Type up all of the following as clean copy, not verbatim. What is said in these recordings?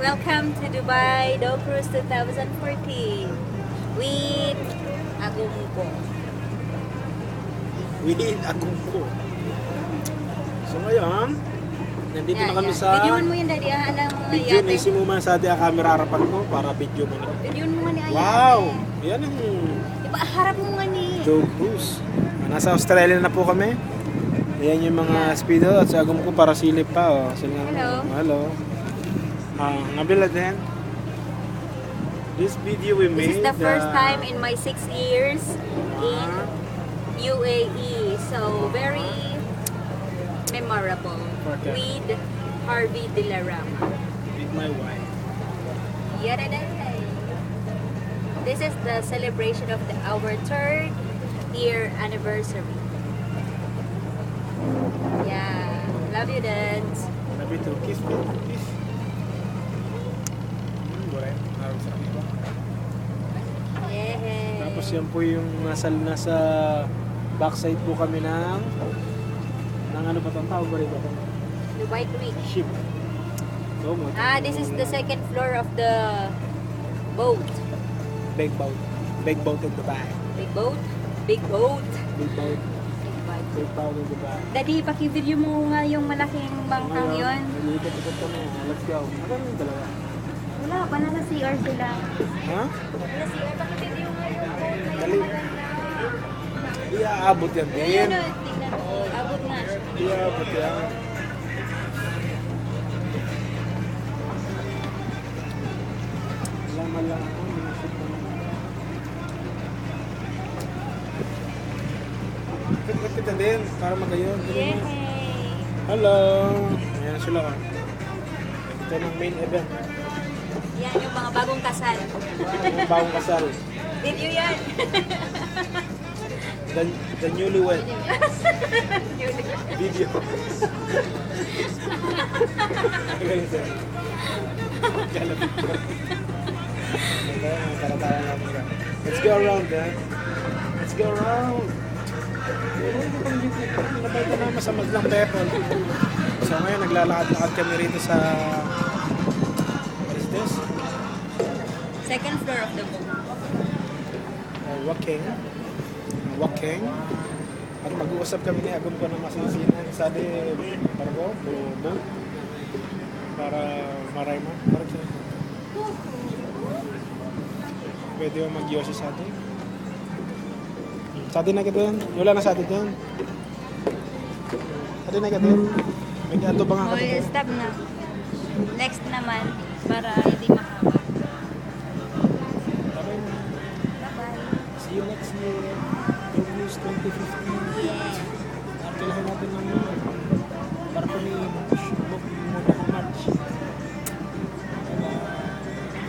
Welcome to Dubai Do Cruise 2014 with Agumko. With Agumko. So ngayon, nandito na kami sa Videoan mo yun, Daddy. Alam mo video na isi mo man sa ating camera harapan ko para video mo na. Videoan mo nga ni Ayate. Wow! Yan ang Iba, harap mo nga ni. Do Cruise. Nasa Australia na po kami. Ayan yung mga speedo at sa Agumko para silip pa. Oh. Hello. Hello. Nabila din. This video we made. This is the first time in my 6 years in UAE. So, very memorable Okay. with Harvey Dilarama. With my wife. Yada. This is the celebration of our 3rd year anniversary. Yeah. Love you, Dad. Love you too. Kiss me. Kiss. Boleh. Harus sarap ito. Yay. Tapos yan po yung nasa backside po kami ng ano pa itong tawag ba rin ito? Dubai Creek. Ship. So, This is the 2nd floor of the boat. big boat. Big boat in Dubai. Big boat? Big boat. Big boat. Big boat. Big boat in Dubai. Daddy, paki-video mo nga yung malaking bangkang yon. Nag-iikot-ikot kami. Let's go. Ano yung dalawa? Wala, banana CR sila. Ha? Banana CR, paki-video nga yung boat na Dali. yung maganda. Di aabot yan din. Ayun o, tingnan mo. Abot nga. Di aabot yan. Laman lang ako. Minusip naman. Ikot kita din. Para magayon. Yay! Hello! Ayan sila ka. Ito ng main event. Yan yung mga bagong kasal. Ang bagong kasal. Video yan. The newlywed. Video. Ganyan sir. Kala picture. Ito, ang karataran natin ka. Let's go around, eh. Let's go around. Pero ito pang YouTube ko. Nabay ko naman sa Madlang Pepon. So ngayon, naglalakad-lakad kami rito sa... What is this? 2nd floor of the boat. Walking. At mag-uusap kami ni Agum ko ng masisinan. Sabi, parang boat. Para maray mo. Parang siya. Pwede mo mag-yosi sa atin. Sa atin na kita yan. Wala na sa atin yan. Sa atin na kita yan. May ato ba nga Okay, kita? stop na. Next naman, para hindi mahaba. Bye-bye. See you next year. News 2015. Yeah. Arkilahin natin ng para po ni book muna ng March.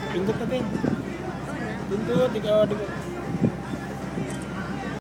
Pindot natin. Oo na. Pindot, di ka